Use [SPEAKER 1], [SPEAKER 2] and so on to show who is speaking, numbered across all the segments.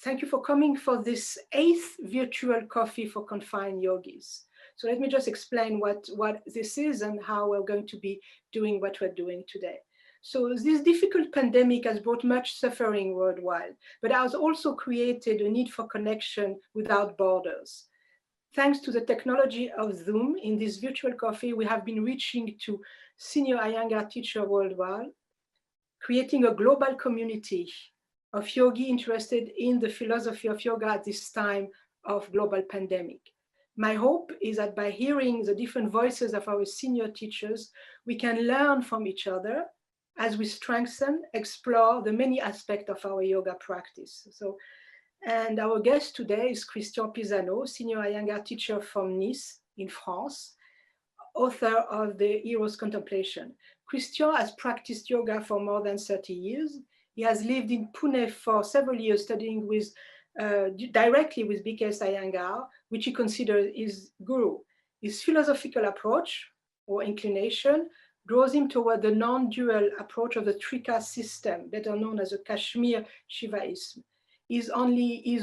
[SPEAKER 1] thank you for coming for this 8th virtual coffee for confined yogis. So let me just explain what this is and how we're going to be doing what we're doing today. So this difficult pandemic has brought much suffering worldwide, but has also created a need for connection without borders. Thanks to the technology of Zoom, in this virtual coffee, we have been reaching to senior Iyengar teachers worldwide, creating a global community of yogi interested in the philosophy of yoga at this time of global pandemic. My hope is that by hearing the different voices of our senior teachers, we can learn from each other as we strengthen, explore the many aspects of our yoga practice. And our guest today is Christian Pisano, senior Iyengar teacher from Nice in France, author of the Hero's Contemplation. Christian has practiced yoga for more than 30 years. He has lived in Pune for several years, studying directly with BKS Iyengar, which he considers his guru. His philosophical approach or inclination draws him toward the non-dual approach of the Trika system, better known as the Kashmir Shivaism. He's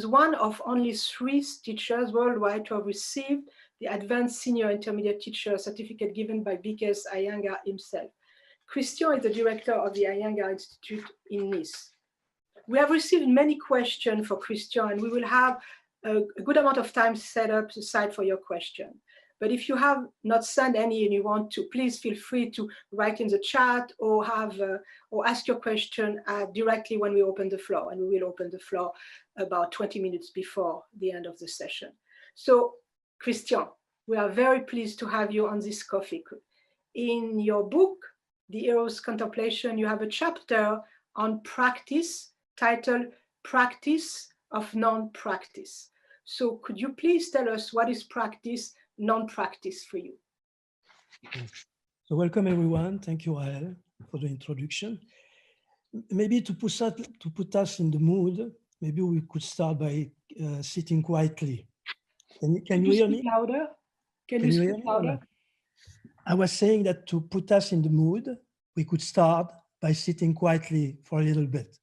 [SPEAKER 1] one of only 3 teachers worldwide to have received the Advanced Senior Intermediate Teacher certificate given by BKS Iyengar himself. Christian is the director of the Iyengar Institute in Nice. We have received many questions for Christian, and we will have a good amount of time set up aside for your question. But if you have not sent any and you want to, please feel free to write in the chat or ask your question directly when we open the floor, and we will open the floor about 20 minutes before the end of the session. So, Christian, we are very pleased to have you on this coffee. In your book, The Hero's Contemplation, you have a chapter on practice titled Practice of Non-Practice. So could you please tell us what is practice, non-practice for you?
[SPEAKER 2] So welcome everyone. Thank you, Rael, for the introduction. Maybe to put us in the mood, maybe we could start by sitting quietly. Can you hear me?
[SPEAKER 1] Louder? Can you speak louder?
[SPEAKER 2] I was saying that to put us in the mood, we could start by sitting quietly for a little bit.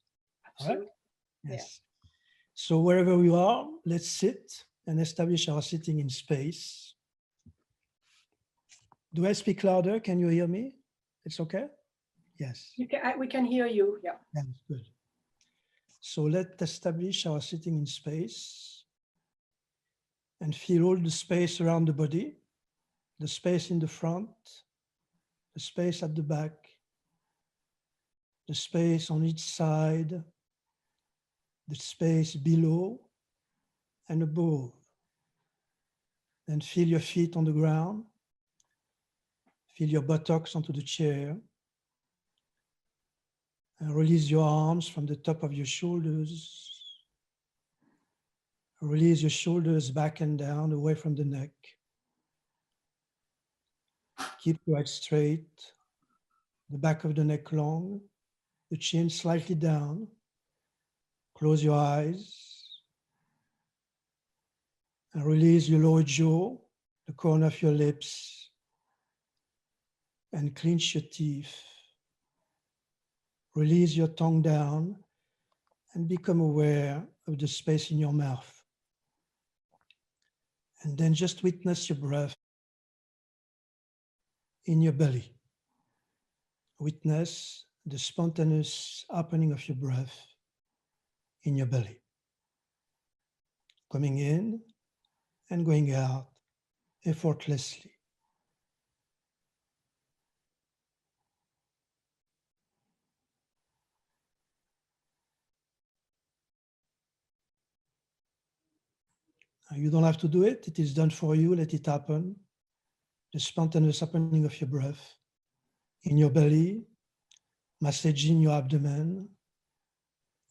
[SPEAKER 1] Absolutely.
[SPEAKER 2] All right? Yes. Yeah. So wherever we are, let's sit and establish our sitting in space. Do I speak louder? Can you hear me? It's okay? Yes.
[SPEAKER 1] We can hear you, yeah.
[SPEAKER 2] That's good. So let's establish our sitting in space and feel all the space around the body, the space in the front, the space at the back, the space on each side, the space below and above. Then feel your feet on the ground, feel your buttocks onto the chair, and release your arms from the top of your shoulders. Release your shoulders back and down, away from the neck. Keep your head straight, the back of the neck long, the chin slightly down. Close your eyes. And release your lower jaw, the corner of your lips, and clench your teeth. Release your tongue down and become aware of the space in your mouth. And then just witness your breath in your belly. Witness the spontaneous opening of your breath in your belly. Coming in and going out effortlessly. You don't have to do it. It is done for you. Let it happen. The spontaneous opening of your breath in your belly, massaging your abdomen,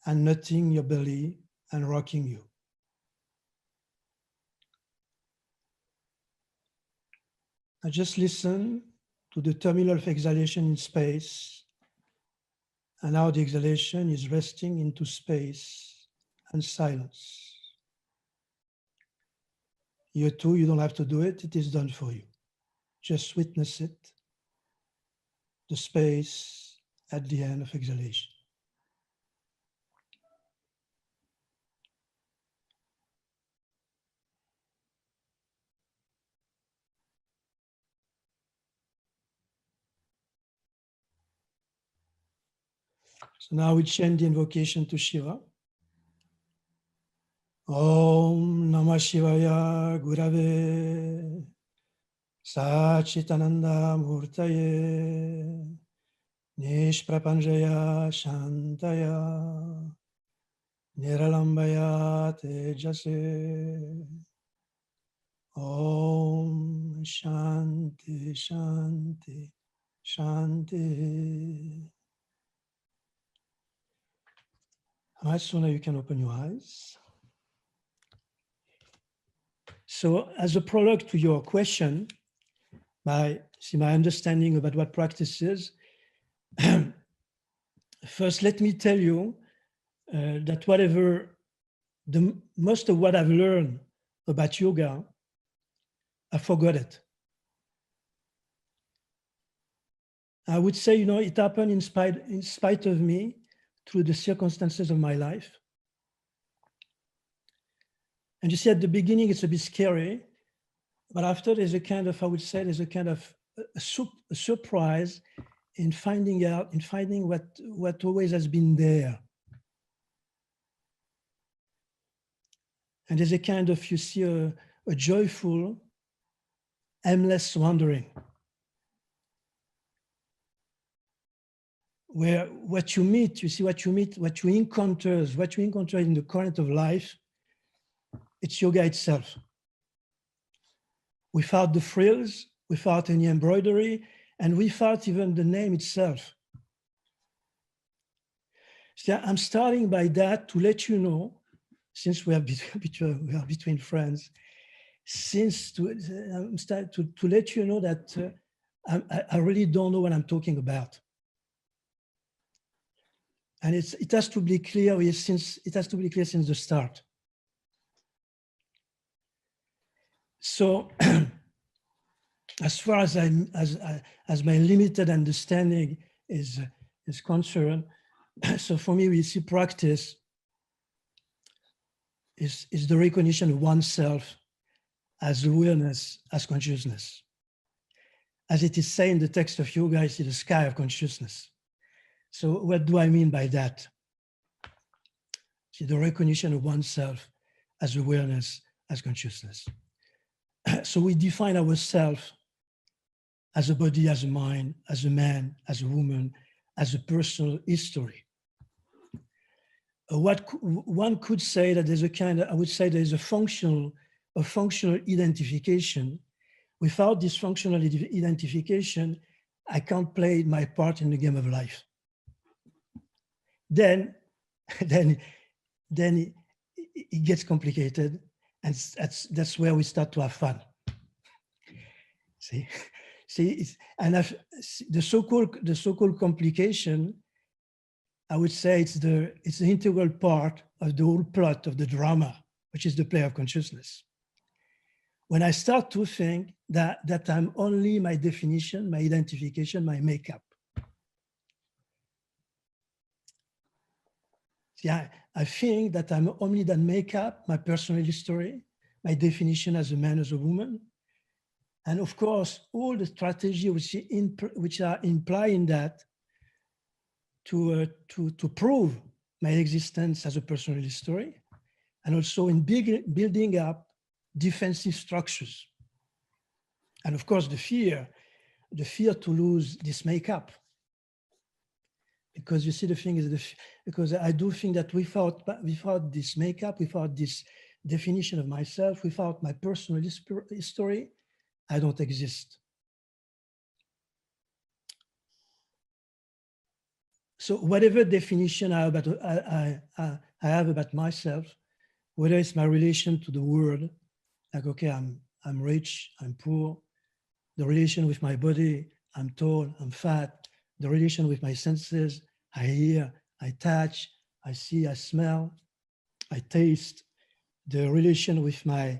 [SPEAKER 2] and nudging your belly and rocking you. Now just listen to the terminal of exhalation in space and how the exhalation is resting into space and silence. Here too, you don't have to do it. It is done for you. Just witness it, the space at the end of exhalation. So now we chant the invocation to Shiva. Om Namah Shivaya Gurave Sachitananda Murtaye Nishprapanjaya Shantaya Niralambaya Tejase. Om Shanti Shanti Shanti. How much sooner you can open your eyes. So as a prologue to your question, my understanding about what practice is, first let me tell you that most of what I've learned about yoga, I forgot it. I would say, it happened in spite of me through the circumstances of my life. And you see, at the beginning, it's a bit scary, but after there's a kind of a surprise in finding what always has been there. And there's a kind of, you see, a joyful, aimless wandering, where what you encounter in the current of life, it's yoga itself. Without the frills, without any embroidery, and without even the name itself. So I'm starting by that to let you know, since we are between friends, to let you know that I really don't know what I'm talking about. And it has to be clear since the start. So, as far as my limited understanding is concerned, so for me, we see practice is the recognition of oneself as awareness, as consciousness. As it is said in the text of yoga, it's the sky of consciousness. So what do I mean by that? See, the recognition of oneself as awareness, as consciousness. So we define ourselves as a body, as a mind, as a man, as a woman, as a personal history. One could say that there's a functional identification. Without this functional identification, I can't play my part in the game of life. Then it gets complicated, and that's where we start to have fun. See, the so-called complication, I would say it's the integral part of the whole plot of the drama, which is the play of consciousness. When I start to think that I'm only my definition, my identification, my makeup. Yeah, I think that I'm only that makeup, my personal history, my definition as a man, as a woman, and of course, all the strategy which are implying that to prove my existence as a personal history, and also in building up defensive structures. And of course, the fear to lose this makeup. Because you see, the thing is, because I do think that without this makeup, without this definition of myself, without my personal history, I don't exist. So whatever definition I have about myself, whether it's my relation to the world, like, okay, I'm rich, I'm poor, the relation with my body, I'm tall, I'm fat, the relation with my senses, I hear, I touch, I see, I smell, I taste, the relation with my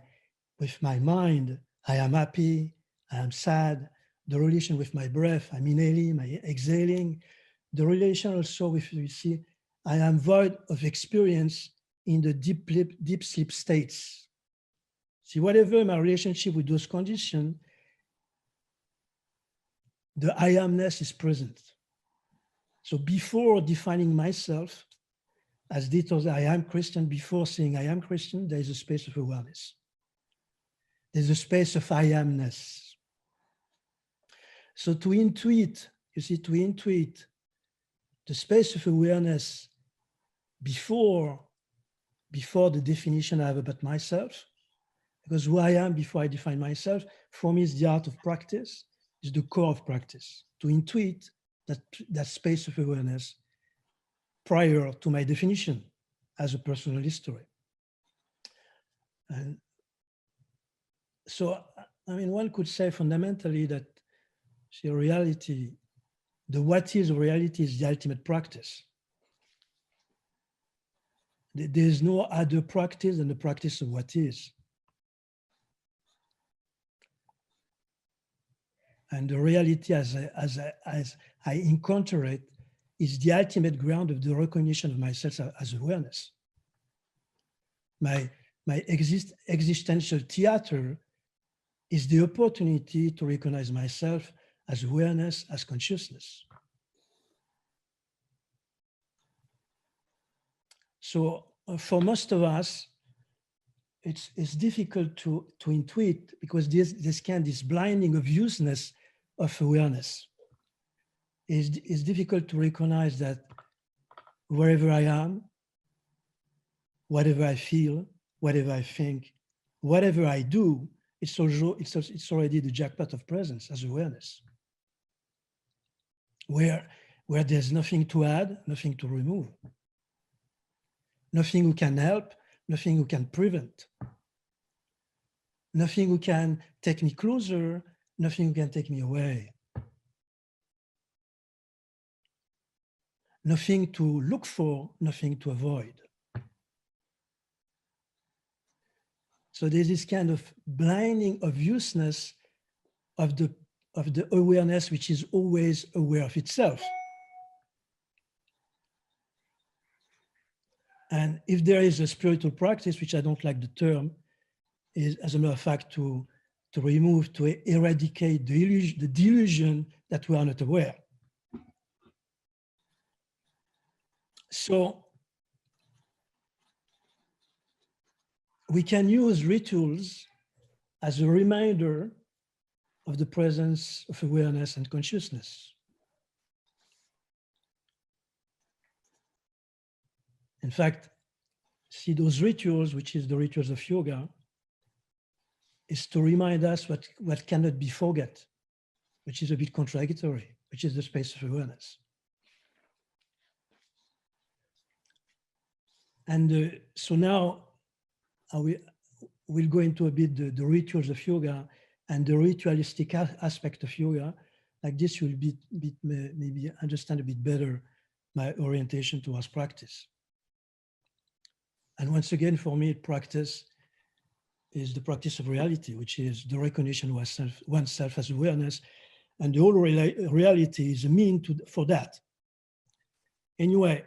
[SPEAKER 2] mind, I am happy, I am sad, the relation with my breath, I'm inhaling, I'm exhaling, the relation also with, you see, I am void of experience in the deep sleep states. See, whatever my relationship with those conditions, the I amness is present. So before defining myself as details, I am Christian, before saying I am Christian, there is a space of awareness. There's a space of I amness. So to intuit, you see, to intuit the space of awareness before the definition I have about myself, because who I am before I define myself, for me is the art of practice, is the core of practice. To intuit that space of awareness prior to my definition as a personal history. And so, I mean, one could say fundamentally that reality, the what is reality is the ultimate practice. There is no other practice than the practice of what is. And the reality as I encounter it is the ultimate ground of the recognition of myself as awareness. My existential theater is the opportunity to recognize myself as awareness, as consciousness. So for most of us, it's difficult to intuit because this blinding of useness of awareness. It's difficult to recognize that wherever I am, whatever I feel, whatever I think, whatever I do, it's already the jackpot of presence as awareness. Where there's nothing to add, nothing to remove. Nothing who can help, nothing who can prevent. Nothing who can take me closer, nothing who can take me away. Nothing to look for, nothing to avoid. So there's this kind of blinding of uselessness of the awareness which is always aware of itself. And if there is a spiritual practice, which I don't like the term, is as a matter of fact to eradicate the delusion that we are not aware. So we can use rituals as a reminder of the presence of awareness and consciousness. In fact, see those rituals, which is the rituals of yoga, is to remind us what cannot be forgot, which is a bit contradictory, which is the space of awareness. And so now we'll go into a bit the rituals of yoga and the ritualistic aspect of yoga. Like this, you'll maybe understand a bit better my orientation towards practice. And once again, for me, practice is the practice of reality, which is the recognition of oneself as awareness. And the whole reality is a mean for that. Anyway,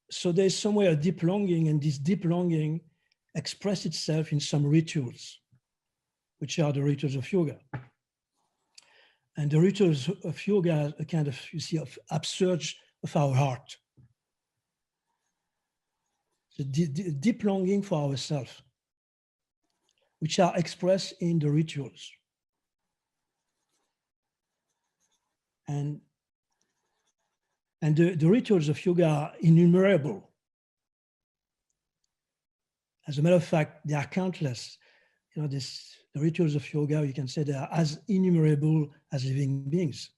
[SPEAKER 2] so there's somewhere a deep longing, and this deep longing expresses itself in some rituals, which are the rituals of yoga. And the rituals of yoga are a kind of, you see, of upsurge of our heart. The deep longing for ourselves, which are expressed in the rituals. And the rituals of yoga are innumerable. As a matter of fact, they are countless. You know, the rituals of yoga, you can say they are as innumerable as living beings.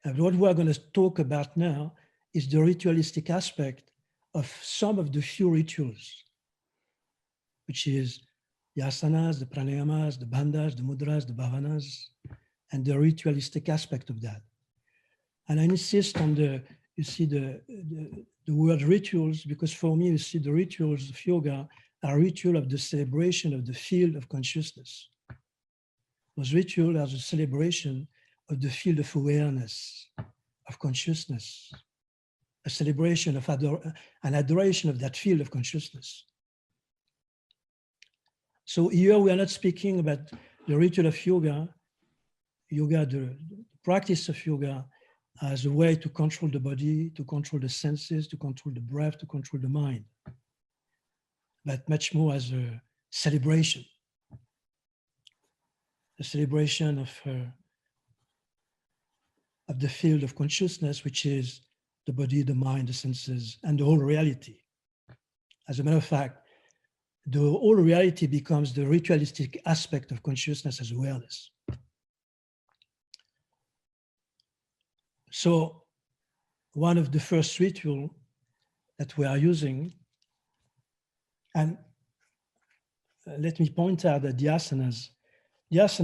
[SPEAKER 2] And what we are going to talk about now is the ritualistic aspect of some of the few rituals, which is the asanas, the pranayamas, the bandhas, the mudras, the bhavanas, and the ritualistic aspect of that. And I insist on the word rituals, because for me, you see, the rituals of yoga are ritual of the celebration of the field of consciousness. Those rituals are the celebration of the field of awareness, of consciousness, a celebration of an adoration of that field of consciousness. So here we are not speaking about the ritual of yoga, the practice of yoga as a way to control the body, to control the senses, to control the breath, to control the mind, but much more as a celebration of the field of consciousness, which is the body, the mind, the senses, and the whole reality. As a matter of fact, the whole reality becomes the ritualistic aspect of consciousness as awareness. So one of the first rituals that we are using, and let me point out that the asanas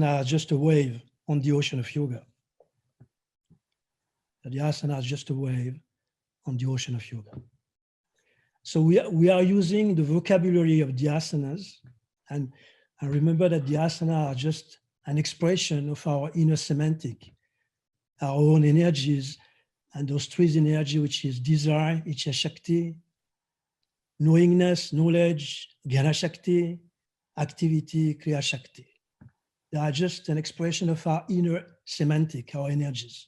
[SPEAKER 2] are just a wave on the ocean of yoga. The asana is just a wave on the ocean of yoga. So we are using the vocabulary of the asanas, and remember that the asana are just an expression of our inner semantic, our own energies, and those three energies, which is desire, Ichha Shakti, knowingness, knowledge, Jnana Shakti, activity, Kriya Shakti. They are just an expression of our inner semantic, our energies.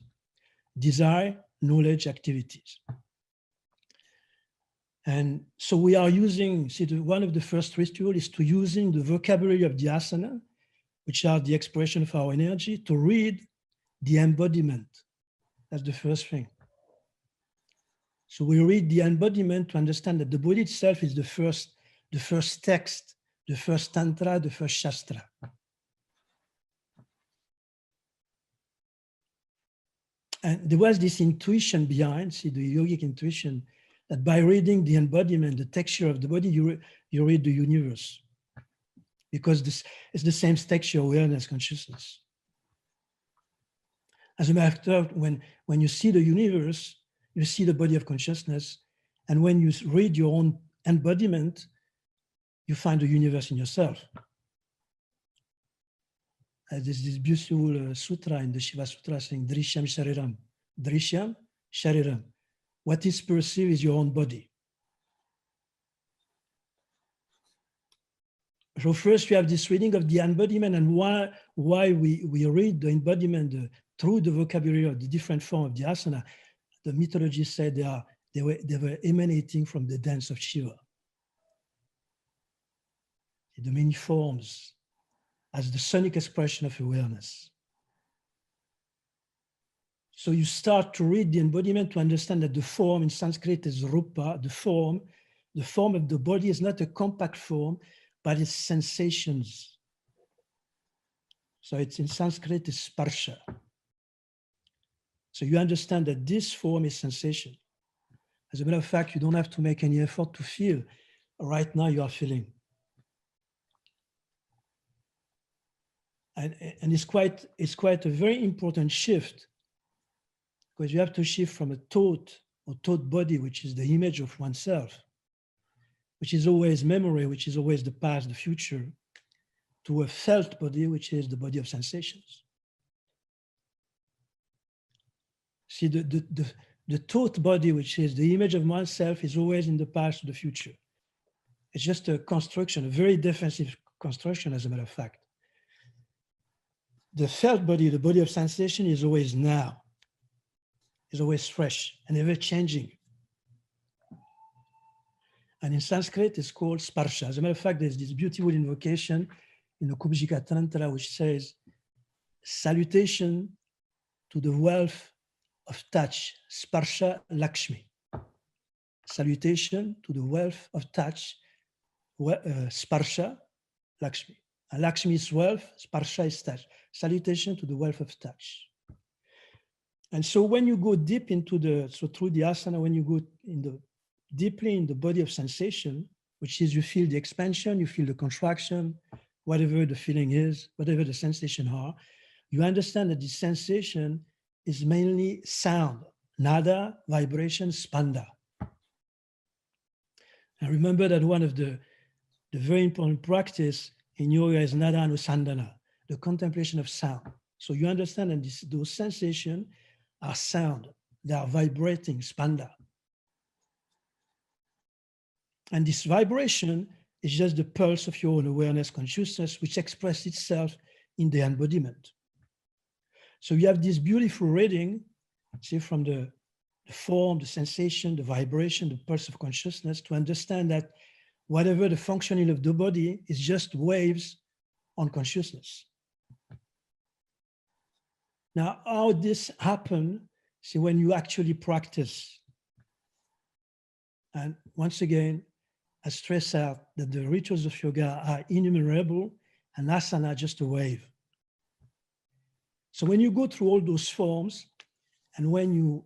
[SPEAKER 2] Desire, knowledge, activities. And so we are using, one of the first rituals is to using the vocabulary of the asana, which are the expression of our energy, to read the embodiment. That's the first thing. So we read the embodiment to understand that the body itself is the first text, the first tantra, the first shastra. And there was this intuition behind, the yogic intuition, that by reading the embodiment, the texture of the body, you read the universe. Because this is the same texture, awareness, consciousness. As a matter of fact, when you see the universe, you see the body of consciousness. And when you read your own embodiment, you find the universe in yourself. There's this beautiful sutra in the Shiva Sutra saying, Drishyam Shariram. Drishyam Shariram. What is perceived is your own body. So first you have this reading of the embodiment, and why we read the embodiment through the vocabulary of the different form of the asana. The mythology said they were emanating from the dance of Shiva. The many forms as the sonic expression of awareness. So you start to read the embodiment to understand that the form in Sanskrit is rupa, the form of the body is not a compact form, but it's sensations. So it's in Sanskrit is sparsha. So you understand that this form is sensation. As a matter of fact, you don't have to make any effort to feel. Right now you are feeling. And it's quite a very important shift, because you have to shift from a thought or thought body, which is the image of oneself, which is always memory, which is always the past, the future, to a felt body, which is the body of sensations. See, the thought body, which is the image of oneself, is always in the past or the future. It's just a construction, a very defensive construction, as a matter of fact. The felt body, the body of sensation, is always now, is always fresh and ever changing. And in Sanskrit, it's called sparsha. As a matter of fact, there's this beautiful invocation in the Kubjika Tantra, which says, salutation to the wealth of touch, sparsha Lakshmi. Salutation to the wealth of touch, sparsha Lakshmi. And Lakshmi is wealth, sparsha is touch. Salutation to the wealth of touch. And so when you go deep into through the asana, when you go deeply in the body of sensation, which is you feel the expansion, you feel the contraction, whatever the feeling is, whatever the sensation are, you understand that the sensation is mainly sound, nada, vibration, spanda. And remember that one of the very important practice in yoga is nada anusandana, the contemplation of sound. So you understand that those sensations are sound, they are vibrating, spanda. And this vibration is just the pulse of your own awareness consciousness, which expresses itself in the embodiment. So you have this beautiful reading, see, from the form, the sensation, the vibration, the pulse of consciousness, to understand that whatever the functioning of the body is just waves on consciousness. Now, how this happens, see, when you actually practice. And once again, I stress out that the rituals of yoga are innumerable and asana just a wave. So when you go through all those forms, and when you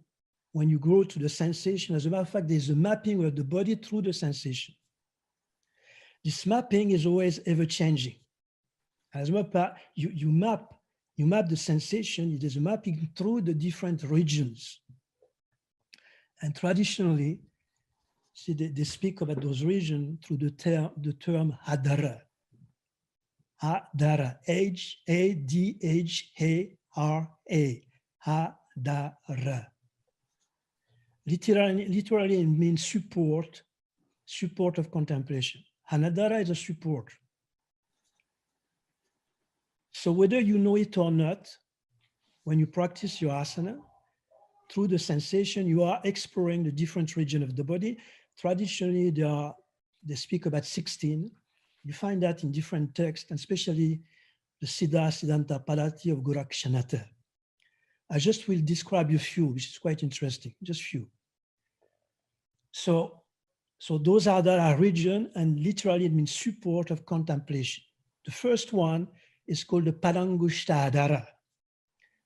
[SPEAKER 2] go to the sensation, as a matter of fact, there's a mapping of the body through the sensation. This mapping is always ever changing. As a matter of fact, you map the sensation, there's a mapping through the different regions. And traditionally, see, they speak about those regions through the term hadara. Hadara, H-A-D-H-A-R-A, hadara. Literally it means support of contemplation. Hanadara is a support. So whether you know it or not, when you practice your asana, through the sensation, you are exploring the different regions of the body. Traditionally, they speak about 16. You find that in different texts, and especially the Siddha Siddhanta Padati of Gorakshanata. I just will describe a few, which is quite interesting, just few. So those are the region, and literally it means support of contemplation. The first one is called the Padangushta,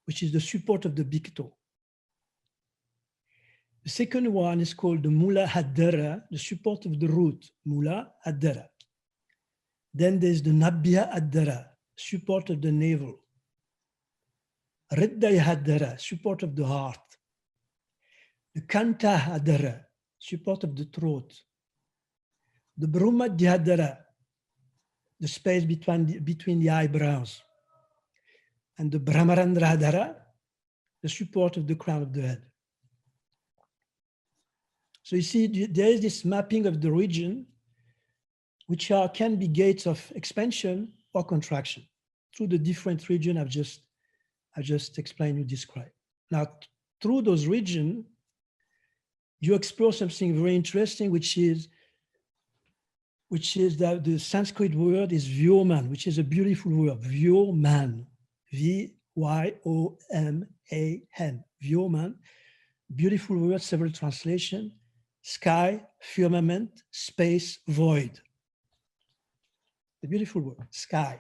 [SPEAKER 2] which is the support of the big toe. The second one is called the Mula Hadara, the support of the root, Mula Hadara. Then there's the Nabhya Hadara, support of the navel. Hridaya Hadara, support of the heart. The Kanta Hadara, support of the throat. The Brumadhya Hadara, the space between the eyebrows. And the Brahmarandra Hadara, the support of the crown of the head. So you see, there is this mapping of the region, which can be gates of expansion or contraction through the different regions I just explained, you described. Now, through those regions, you explore something very interesting, which is that the Sanskrit word is Vyoman, which is a beautiful word, Vyoman, V-Y-O-M-A-N, Vyoman, beautiful word, several translations. Sky, firmament, space, void. The beautiful word, sky,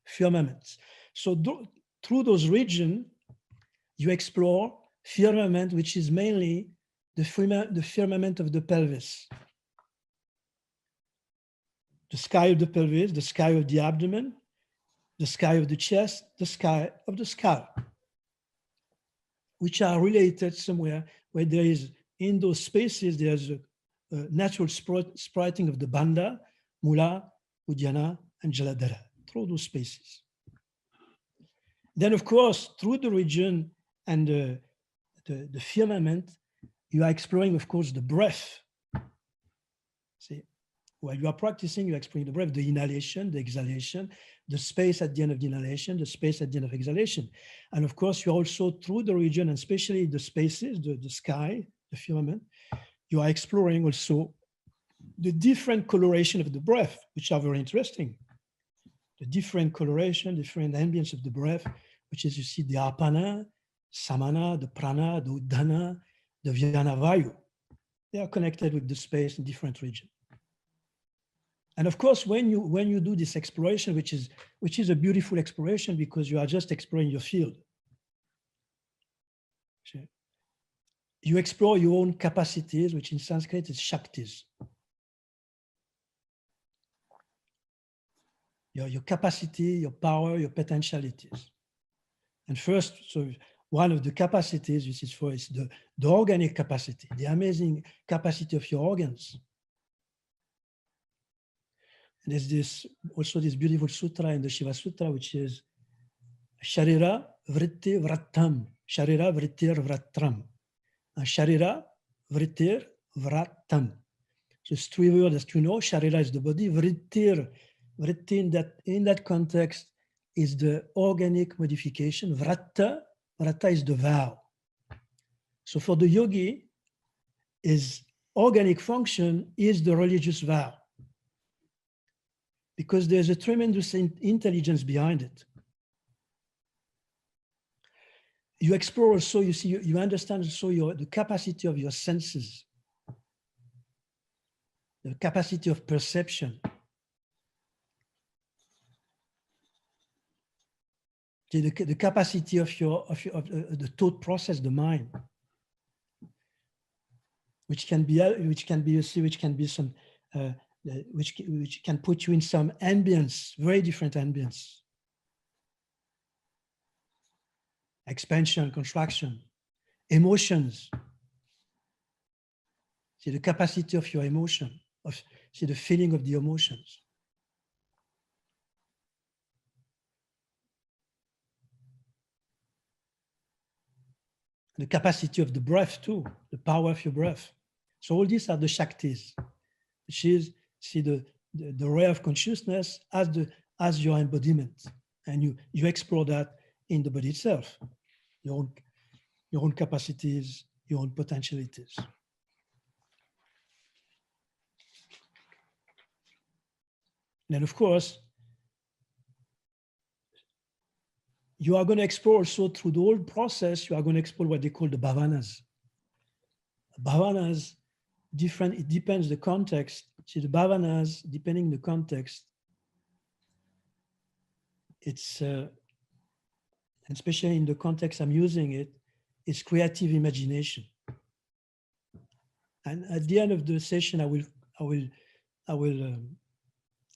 [SPEAKER 2] firmament. So through those regions, you explore firmament, which is mainly the firmament of the pelvis. The sky of the pelvis, the sky of the abdomen, the sky of the chest, the sky of the skull, which are related somewhere where there is, in those spaces, there's a natural spriting of the bandha, mula, uddiyana, and jaladhara, through those spaces. Then, of course, through the region and the firmament, you are exploring, of course, the breath. See, while you are practicing, you are exploring the breath, the inhalation, the exhalation, the space at the end of the inhalation, the space at the end of exhalation. And of course, you are also through the region, and especially the spaces, the sky, the firmament, you are exploring also the different coloration of the breath, which are very interesting. The different coloration, different ambience of the breath, which is, you see, the apana, samana, the prana, the uddhana, the vyana vayu. They are connected with the space in different regions. And of course, when you do this exploration, which is a beautiful exploration because you are just exploring your field. You explore your own capacities, which in Sanskrit is shaktis. Your capacity, your power, your potentialities. And first, so one of the capacities, which is the organic capacity, the amazing capacity of your organs. And there's also this beautiful sutra in the Shiva Sutra, which is Sharira Vritti Vratam. Sharira Vrittir Vratram. Sharira Vrittir Vratam. There's three words that you know. Sharira is the body. Vritti in that context is the organic modification. Vratta is the vow. So for the yogi, his organic function is the religious vow, because there's a tremendous intelligence behind it. You explore also, you see, you understand also the capacity of your senses, the capacity of perception, the capacity of the thought process, the mind, which can put you in some ambience, very different ambience. Expansion, contraction, emotions. See the capacity of your emotion, see the feeling of the emotions. The capacity of the breath too, the power of your breath. So all these are the Shaktis, which is, see the ray of consciousness as your embodiment. And you explore that in the body itself, your own capacities, your own potentialities. And of course, you are going to explore also through the whole process, you are going to explore what they call the bhavanas. Bhavanas, different, it depends the context. See, the bhavanas, depending the context, it's, especially in the context I'm using it, it's creative imagination. And at the end of the session, I will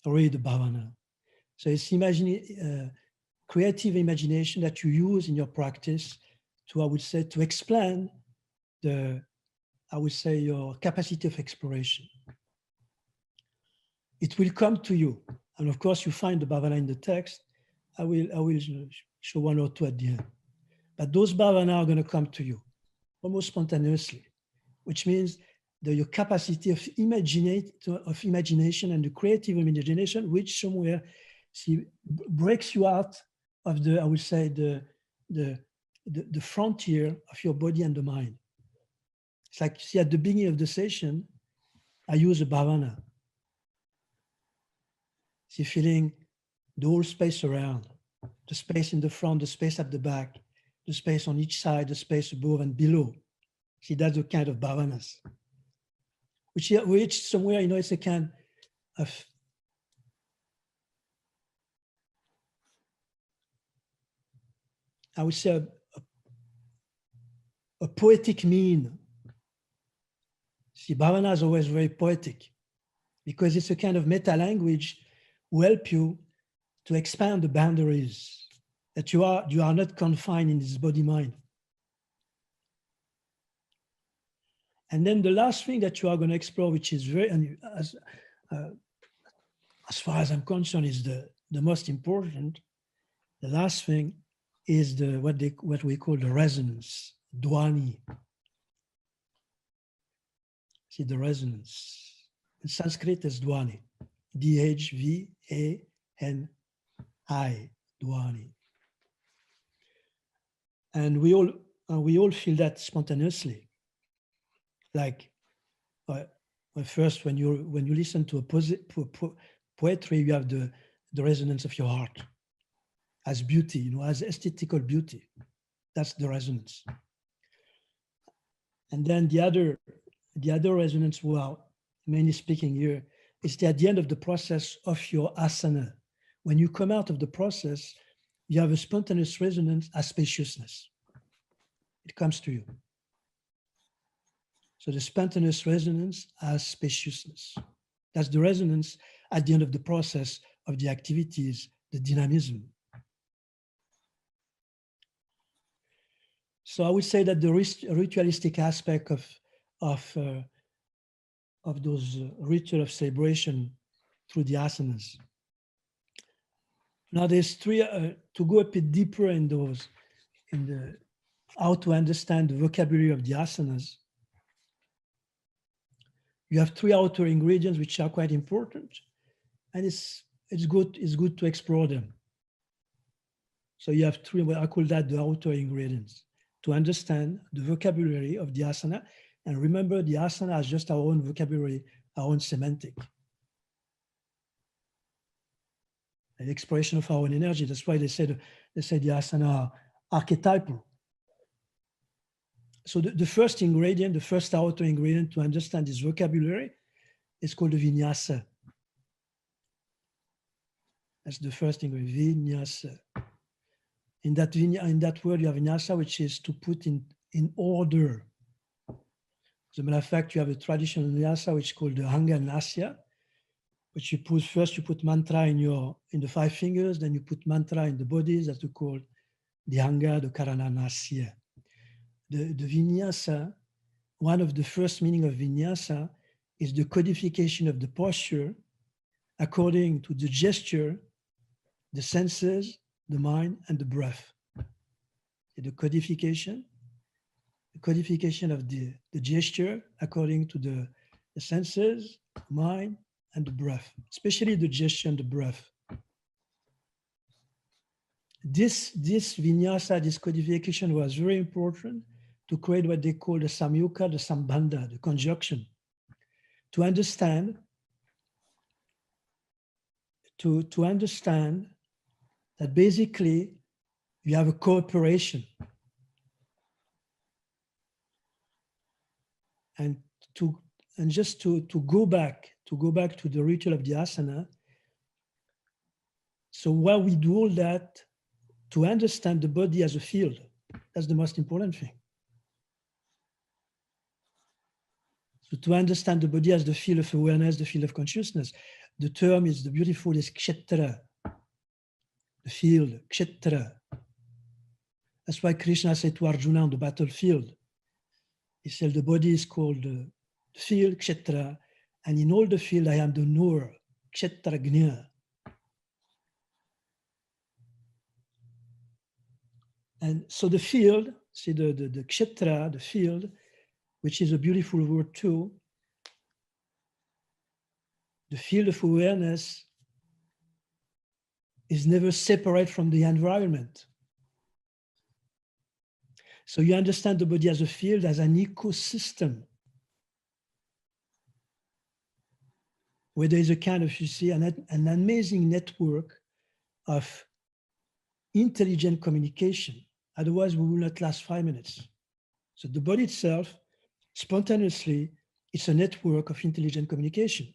[SPEAKER 2] read the bhavana. So it's creative imagination that you use in your practice to, I would say, to explain your capacity of exploration. It will come to you. And of course, you find the bhavana in the text. I will show one or two at the end. But those bhavana are going to come to you almost spontaneously, which means that your capacity of imagination and the creative imagination, which somewhere breaks you out of the, I would say, the frontier of your body and the mind. It's like, see, at the beginning of the session, I use a bhavana. See, feeling the whole space around, the space in the front, the space at the back, the space on each side, the space above and below. See, that's the kind of bhavanas, which somewhere, you know, it's a kind of I would say a poetic mean. See, bhavana is always very poetic because it's a kind of meta language who help you to expand the boundaries that you are not confined in this body mind. And then the last thing that you are going to explore, which is very, as far as I'm concerned, is the most important. The last thing is what we call the resonance, dhwani. See, the resonance. In Sanskrit is dhwani, D-H-V-A-N-I, dhwani. And we all feel that spontaneously. Like, first, when you listen to poetry, you have the resonance of your heart as beauty, you know, as aesthetical beauty. That's the resonance. And then the other resonance, well, mainly speaking here, is at the end of the process of your asana. When you come out of the process, you have a spontaneous resonance as spaciousness. It comes to you. So the spontaneous resonance as spaciousness. That's the resonance at the end of the process of the activities, the dynamism. So I would say that the ritualistic aspect of those ritual of celebration through the asanas. Now there's three, to go a bit deeper in those, how to understand the vocabulary of the asanas. You have 3 outer ingredients which are quite important, and it's good to explore them. So you have 3, I call that the outer ingredients, to understand the vocabulary of the asana. And remember, the asana is just our own vocabulary, our own semantic. An expression of our own energy. That's why they say the asana are archetypal. So the first ingredient, the first outer ingredient to understand this vocabulary is called the vinyasa. That's the first ingredient, vinyasa. In that word, you have vinyasa, which is to put in order. As a matter of fact, you have a traditional vinyasa, which is called the Hanga Nasya, which you put mantra in the 5 fingers, then you put mantra in the bodies, that you call the Hanga, the Karana Nasya. The vinyasa, one of the first meaning of vinyasa is the codification of the posture according to the gesture, the senses, the mind, and the breath. The codification of the gesture according to the senses, mind, and the breath, especially the gesture and the breath. This vinyasa, this codification was very important to create what they call the samyuka, the sambandha, the conjunction, to understand that basically you have a cooperation, and just to go back to the ritual of the asana. So while we do all that, to understand the body as a field, that's the most important thing. So to understand the body as the field of awareness, the field of consciousness, the term is the beautiful is kshetra, the field, kshetra. That's why Krishna said to Arjuna on the battlefield, he said the body is called the field, kshetra, and in all the field I am the knower, kshetragnya. And so the field, see the kshetra, the field, which is a beautiful word too, the field of awareness is never separate from the environment. So you understand the body as a field, as an ecosystem, where there is a kind of, you see, an amazing network of intelligent communication. Otherwise, we will not last 5 minutes. So the body itself, spontaneously, it's a network of intelligent communication.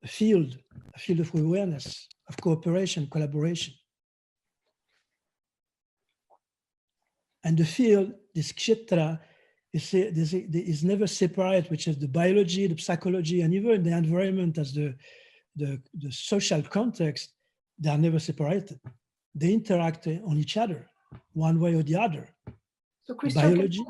[SPEAKER 2] A field of awareness, of cooperation, collaboration. And the field, this kshetra, is never separate, which is the biology, the psychology, and even the environment as the social context, they are never separated. They interact on each other, one way or the other.
[SPEAKER 1] So Christian,
[SPEAKER 2] biology.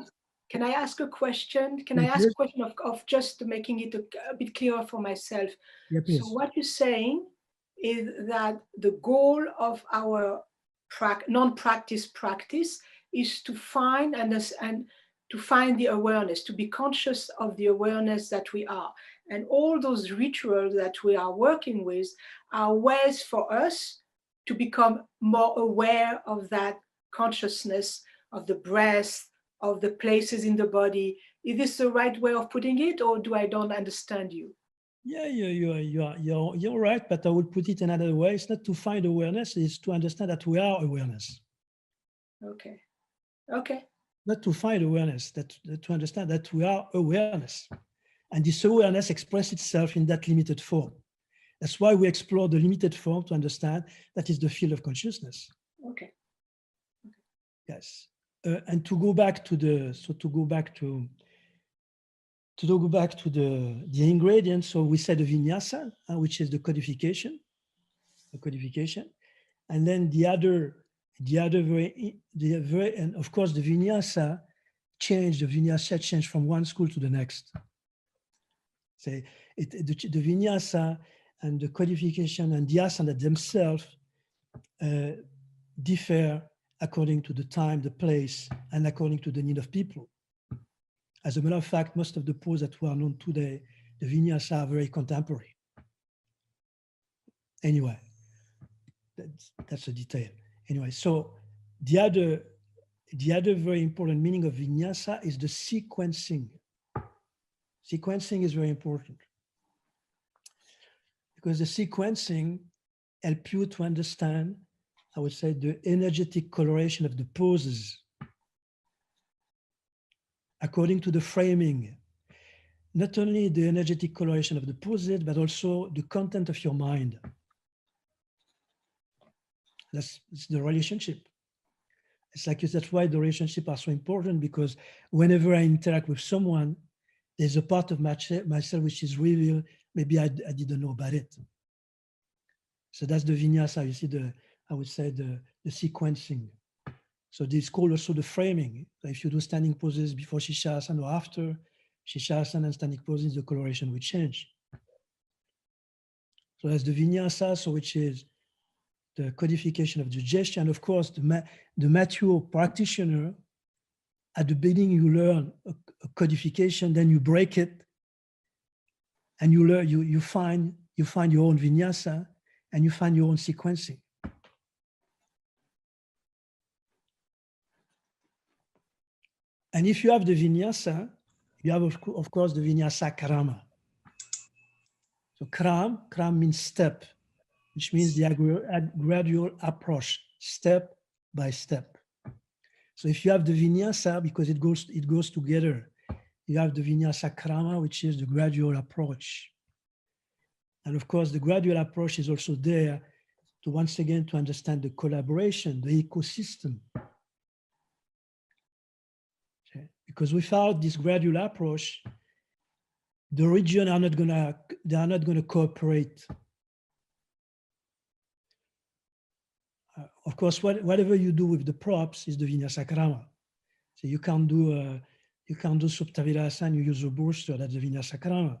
[SPEAKER 1] Can I ask a question? Can I ask a question of just making it a bit clearer for myself?
[SPEAKER 2] Yeah,
[SPEAKER 1] so what you're saying is that the goal of our non-practice practice is to find and to find the awareness, to be conscious of the awareness that we are. And all those rituals that we are working with are ways for us to become more aware of that consciousness, of the breath, of the places in the body. Is this the right way of putting it, or do I don't understand you?
[SPEAKER 2] Yeah, you're right, but I would put it another way. It's not to find awareness, it's to understand that we are awareness.
[SPEAKER 1] Okay.
[SPEAKER 2] Not to find awareness, to understand that we are awareness. And this awareness expresses itself in that limited form. That's why we explore the limited form to understand that is the field of consciousness.
[SPEAKER 1] Okay.
[SPEAKER 2] Yes. And to go back to the ingredients. So we said the vinyasa, which is the codification, and then the other and of course the vinyasa changed from one school to the next. Say the vinyasa and the codification and the asana themselves differ according to the time, the place, and according to the need of people. As a matter of fact, most of the poses that were known today, the vinyasa, are very contemporary. Anyway, that's a detail. Anyway, so the other very important meaning of vinyasa is the sequencing. Sequencing is very important because the sequencing helps you to understand, I would say, the energetic coloration of the poses according to the framing. Not only the energetic coloration of the poses, but also the content of your mind. It's the relationship. It's like that's why the relationships are so important, because whenever I interact with someone, there's a part of myself which is revealed. Maybe I didn't know about it. So that's the vinyasa. You see I would say the sequencing. So this is called also the framing. So if you do standing poses before Shishasana or after Shishasana and standing poses, the coloration will change. So that's the vinyasa, so which is the codification of the gesture. And of course, the mature practitioner, at the beginning, you learn a codification, then you break it, and you learn, you find your own vinyasa, and you find your own sequencing. And if you have the vinyasa, you have, of course, the vinyasa krama. So kram means step, which means the gradual approach, step by step. So if you have the vinyasa, because it goes together, you have the vinyasa krama, which is the gradual approach. And of course, the gradual approach is also there to once again to understand the collaboration, the ecosystem. Okay? Because without this gradual approach, the region are not gonna cooperate. Of course, whatever you do with the props is the vinyasa krama. So you can't do Suptavilasana, you use a booster, that's the vinyasa krama.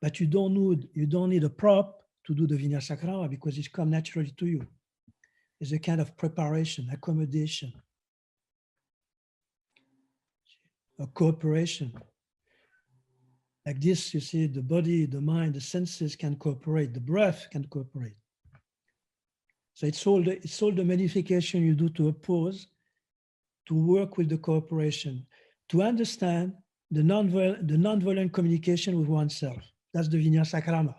[SPEAKER 2] But you don't need a prop to do the vinyasa krama because it comes naturally to you. It's a kind of preparation, accommodation, a cooperation. Like this, you see, the body, the mind, the senses can cooperate, the breath can cooperate. So it's all the modification you do to a pose to work with the cooperation, to understand the non-violent communication with oneself. That's the vinyasa krama,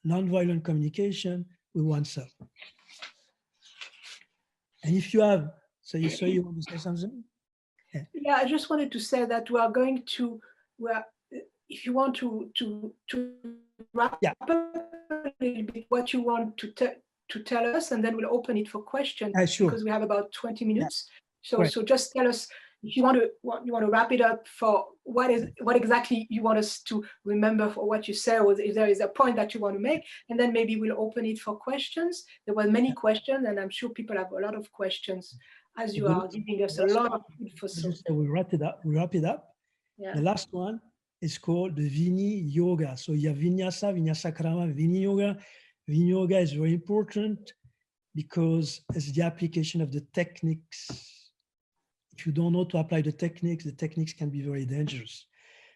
[SPEAKER 2] non-violent communication with oneself. And if you have, so you want to say something?
[SPEAKER 1] Yeah, I just wanted to say that we are going to, if you want to wrap up a little bit what you want to tell us, and then we'll open it for questions because we have about 20 minutes. So just tell us if you want to wrap it up for what exactly you want us to remember for what you say, or if there is a point that you want to make, and then maybe we'll open it for questions. There were many questions, and I'm sure people have a lot of questions as you are giving us a lot of info. So
[SPEAKER 2] we wrap it up. Yeah. The last one is called the Vini Yoga. So you have vinyasa, vinyasa krama, Vini Yoga. Vini Yoga is very important because it's the application of the techniques. If you don't know to apply the techniques can be very dangerous.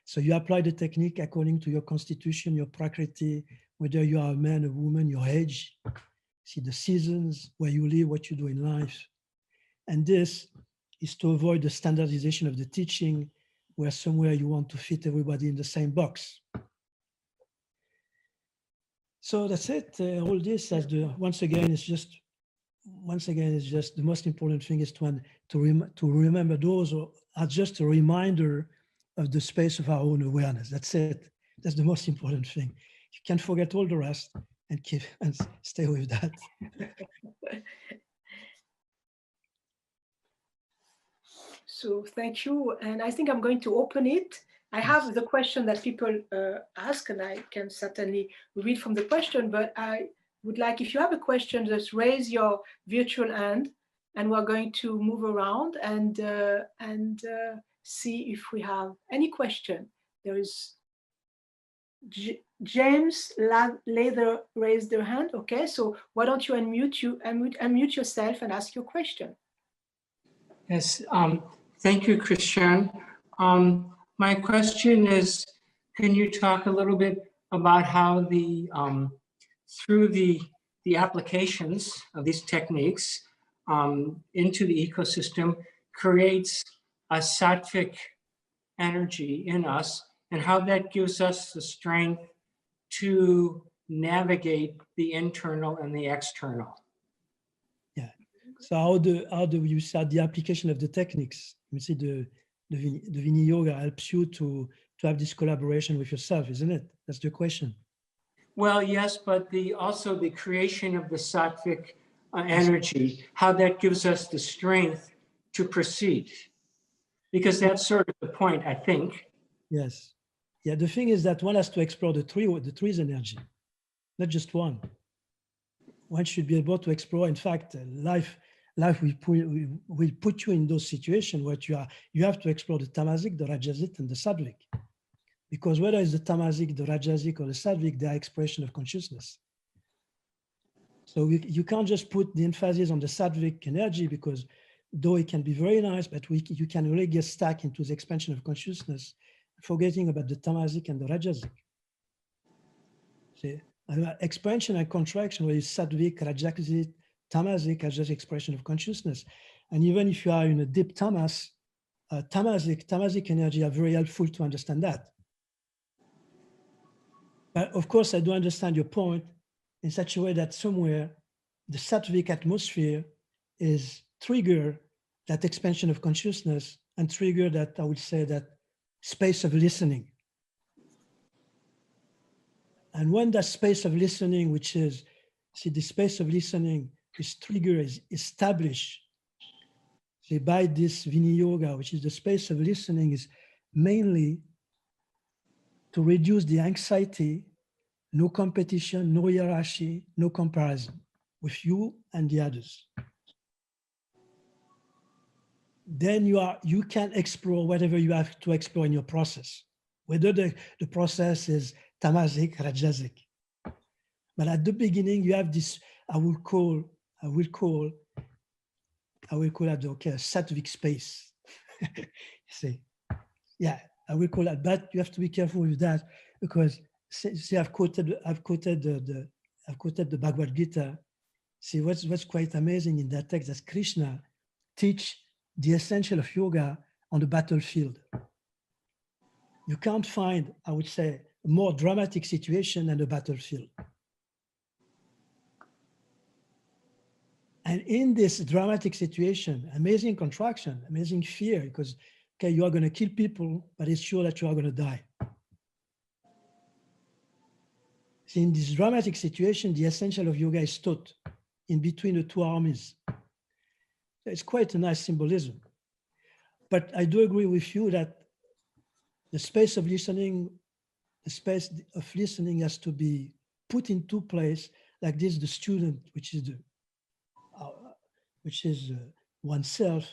[SPEAKER 2] So you apply the technique according to your constitution, your prakriti, whether you are a man, a woman, your age, see the seasons, where you live, what you do in life. And this is to avoid the standardization of the teaching, where somewhere you want to fit everybody in the same box. So that's it. All this, once again, it's just the most important thing is to remember those are just a reminder of the space of our own awareness. That's it. That's the most important thing. You can't forget all the rest and stay with that.
[SPEAKER 1] So thank you. And I think I'm going to open it. I have the question that people ask, and I can certainly read from the question, but I would like, if you have a question, just raise your virtual hand, and we're going to move around and see if we have any question. There is James Lather raised their hand. Okay, so why don't you unmute yourself and ask your question?
[SPEAKER 3] Yes, thank you, Christian. My question is, can you talk a little bit about how the through the applications of these techniques into the ecosystem creates a sattvic energy in us, and how that gives us the strength to navigate the internal and the external?
[SPEAKER 2] Yeah. So how do you say the application of the techniques? You see the Vini Yoga helps you to have this collaboration with yourself, isn't it? That's the question.
[SPEAKER 3] Well, yes, but also the creation of the sattvic energy, how that gives us the strength to proceed. Because that's sort of the point, I think. Yes.
[SPEAKER 2] Yeah, the thing is that one has to explore the tree's energy, not just one. One should be able to explore, in fact, life will put you in those situations where you have to explore the tamasic, the rajasic, and the sattvic. Because whether it's the tamasic, the rajasic, or the sattvic, they are expression of consciousness. So you can't just put the emphasis on the sattvic energy, because though it can be very nice, but you can really get stuck into the expansion of consciousness, forgetting about the tamasic and the rajasic. See, expansion and contraction, where it's sattvic, rajasic, tamasic, are just expression of consciousness. And even if you are in a deep tamasic energy are very helpful to understand that. But of course, I do understand your point in such a way that somewhere the sattvic atmosphere is trigger that expansion of consciousness and trigger that, I would say, that space of listening. And when that space of listening, which is, see, the space of listening is trigger, is established, see, by this Vini Yoga, which is the space of listening, is mainly to reduce the anxiety, no competition, no hierarchy, no comparison with you and the others. Then you can explore whatever you have to explore in your process, whether the process is tamasic, rajasic. But at the beginning, you have this, I will call it, okay, a sattvic space. See, yeah, I will call that, but you have to be careful with that, because see, I've quoted the Bhagavad Gita. See, what's quite amazing in that text is Krishna teach the essential of yoga on the battlefield. You can't find, I would say, a more dramatic situation than the battlefield. And in this dramatic situation, amazing contraction, amazing fear, because okay, you are going to kill people, but it's sure that you are going to die. So in this dramatic situation, the essential of yoga is taught in between the two armies. It's quite a nice symbolism. But I do agree with you that the space of listening has to be put into place like this. The student, which is oneself,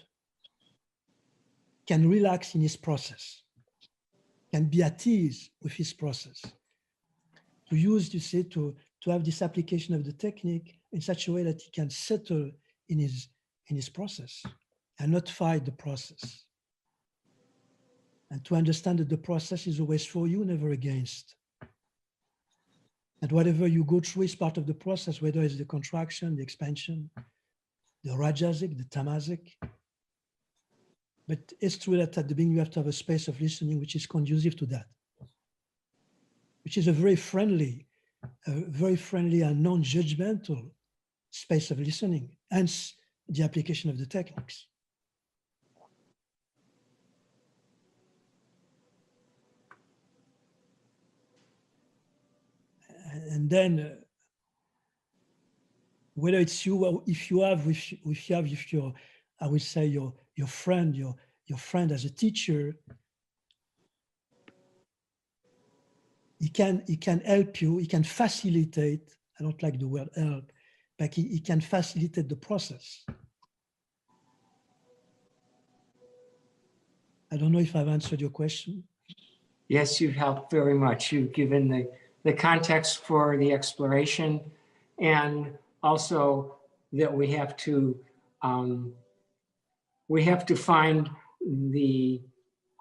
[SPEAKER 2] can relax in his process, can be at ease with his process. To use, you say, to have this application of the technique in such a way that he can settle in his process and not fight the process. And to understand that the process is always for you, never against. And whatever you go through is part of the process, whether it's the contraction, the expansion, the rajasic, the tamasic. But it's true that at the beginning you have to have a space of listening which is conducive to that, which is a very friendly and non-judgmental space of listening, hence the application of the techniques. And then whether it's you, if you have your, I would say your friend as a teacher, he can help you, he can facilitate, I don't like the word help, but he can facilitate the process. I don't know if I've answered your question.
[SPEAKER 3] Yes, you've helped very much. You've given the context for the exploration, and also that we have to find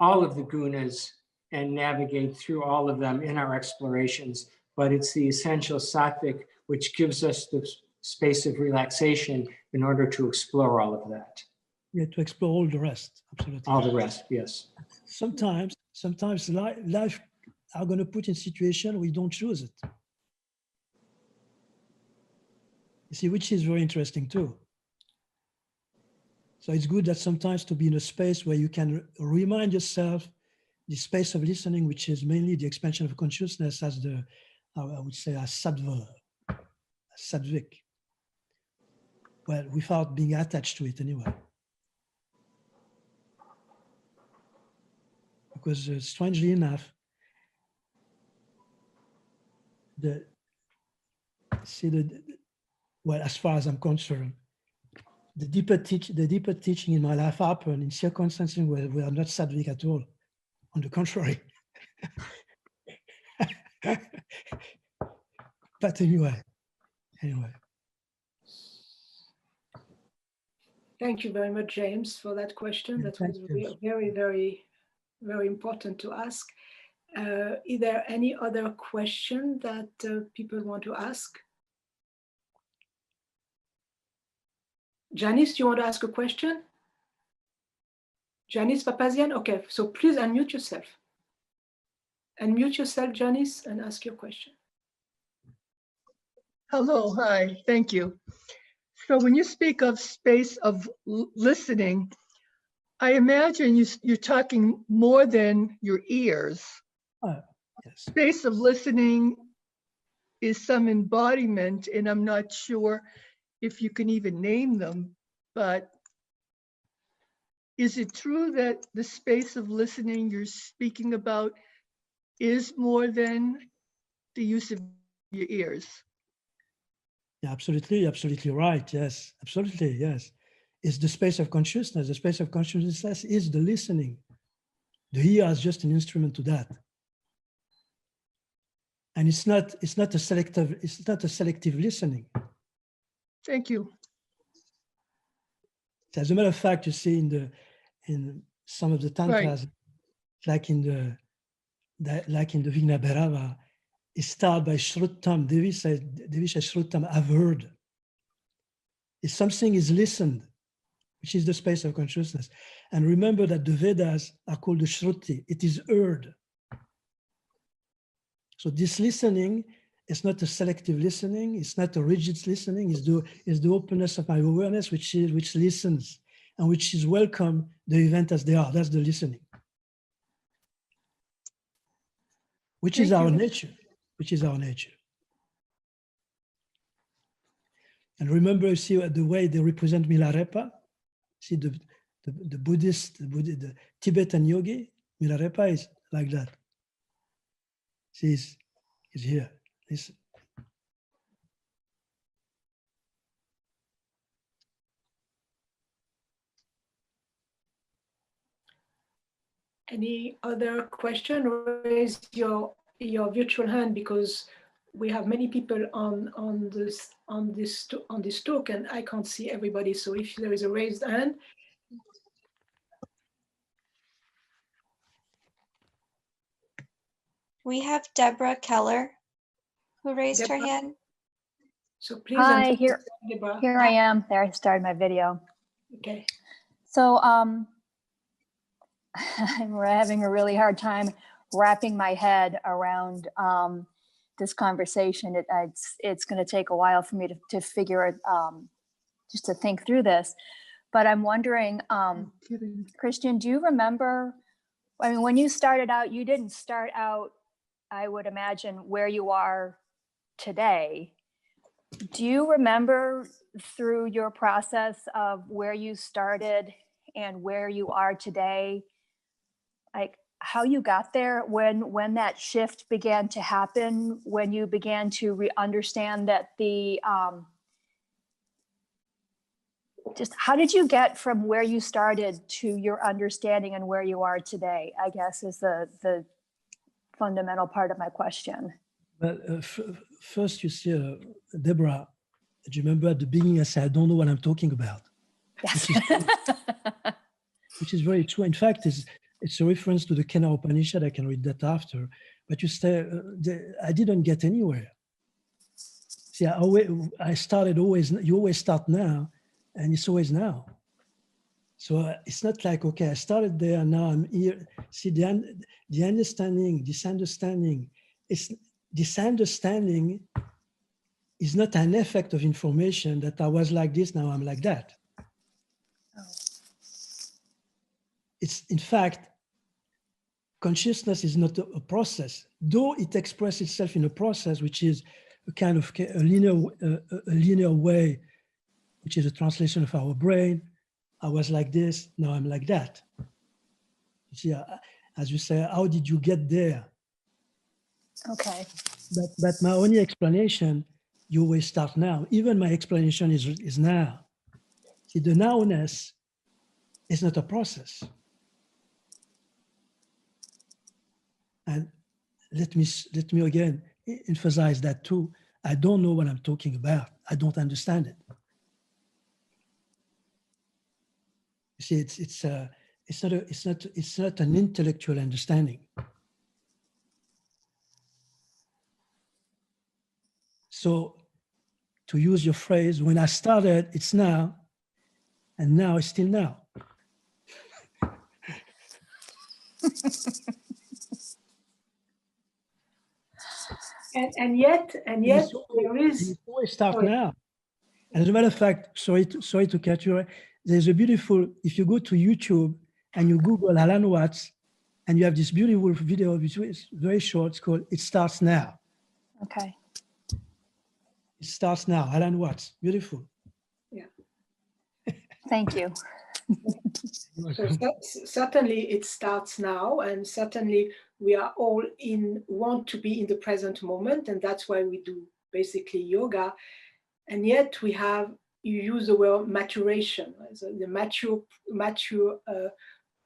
[SPEAKER 3] all of the gunas and navigate through all of them in our explorations. But it's the essential sattvic which gives us the space of relaxation in order to explore all of that.
[SPEAKER 2] Yeah, to explore all the rest, absolutely.
[SPEAKER 3] All the rest, yes.
[SPEAKER 2] Sometimes life are going to put in situation we don't choose it. You see, which is very interesting too. So it's good that sometimes to be in a space where you can remind yourself the space of listening, which is mainly the expansion of consciousness as the, I would say, as sattva, sattvic. Well, without being attached to it anyway. Because strangely enough, well, as far as I'm concerned, the deeper teaching in my life happened in circumstances where we are not sattvic at all. On the contrary. But anyway.
[SPEAKER 1] Thank you very much, James, for that question. That was very, very, very important to ask. Is there any other question that people want to ask? Janice, do you want to ask a question? Janice Papazian? Okay, so please unmute yourself. Unmute yourself, Janice, and ask your question.
[SPEAKER 4] Hello, hi, thank you. So when you speak of space of listening, I imagine you're talking more than your ears.
[SPEAKER 2] Yes.
[SPEAKER 4] Space of listening is some embodiment, and I'm not sure if you can even name them, but is it true that the space of listening you're speaking about is more than the use of your ears?
[SPEAKER 2] Yeah, absolutely right. Yes, absolutely, yes. It's the space of consciousness. The space of consciousness is the listening. The ear is just an instrument to that. And it's not a selective listening.
[SPEAKER 4] Thank you.
[SPEAKER 2] As a matter of fact, you see in some of the tantras, right, like in the Vigna Bhairava, it starts by Shruttam. Devi says Shruttam, I've heard. If something is listened, which is the space of consciousness. And remember that the Vedas are called the Shruti. It is heard. So this listening is not a selective listening. It's not a rigid listening. It's the openness of my awareness, which listens and which is welcome the event as they are. That's the listening. Which is our nature. And remember, you see the way they represent Milarepa. See the Buddhist, the Tibetan yogi, Milarepa is like that. See, he's here. Listen.
[SPEAKER 1] Any other question? Raise your virtual hand, because we have many people on this talk, and I can't see everybody. So if there is a raised hand.
[SPEAKER 5] We have Deborah Keller, who raised her hand.
[SPEAKER 1] So please.
[SPEAKER 6] Hi, here I am. There, I started my video.
[SPEAKER 1] Okay.
[SPEAKER 6] So we're having a really hard time wrapping my head around this conversation. It's going to take a while for me to figure it, just to think through this. But I'm wondering, Christian, do you remember, I mean, when you started out, you didn't start out, I would imagine, where you are today. Do you remember through your process of where you started and where you are today, like how you got there, when that shift began to happen, when you began to understand that just how did you get from where you started to your understanding and where you are today, I guess, is the fundamental part of my question.
[SPEAKER 2] Well, first, you see, Deborah, do you remember at the beginning I said, I don't know what I'm talking about?
[SPEAKER 6] Yes.
[SPEAKER 2] Which is very true. In fact, it's a reference to the Kena Upanishad. I can read that after. But you say, I didn't get anywhere. See, I started always, you always start now, and it's always now. So it's not like, okay, I started there, now I'm here. See, the understanding, this understanding is not an effect of information that I was like this, now I'm like that.
[SPEAKER 6] Oh.
[SPEAKER 2] It's, in fact, consciousness is not a process, though it expresses itself in a process, which is a kind of a linear way, which is a translation of our brain. I was like this, now I'm like that. You see, as you say, how did you get there?
[SPEAKER 6] Okay.
[SPEAKER 2] But my only explanation, you always start now. Even my explanation is now. See, the nowness is not a process. And let me again emphasize that too. I don't know what I'm talking about. I don't understand it. You see, it's not an intellectual understanding. So, to use your phrase, when I started, it's now, and now it's still now.
[SPEAKER 1] And yet there is.
[SPEAKER 2] It always start now. And as a matter of fact, sorry to cut you. There's a beautiful. If you go to YouTube and you Google Alan Watts, and you have this beautiful video, which is very short. It's called "It Starts Now."
[SPEAKER 6] Okay.
[SPEAKER 2] It starts now. Alan Watts, beautiful.
[SPEAKER 1] Yeah.
[SPEAKER 6] Thank you.
[SPEAKER 1] So certainly it starts now, and certainly we are all want to be in the present moment, and that's why we do basically yoga. And yet you use the word maturation, so the mature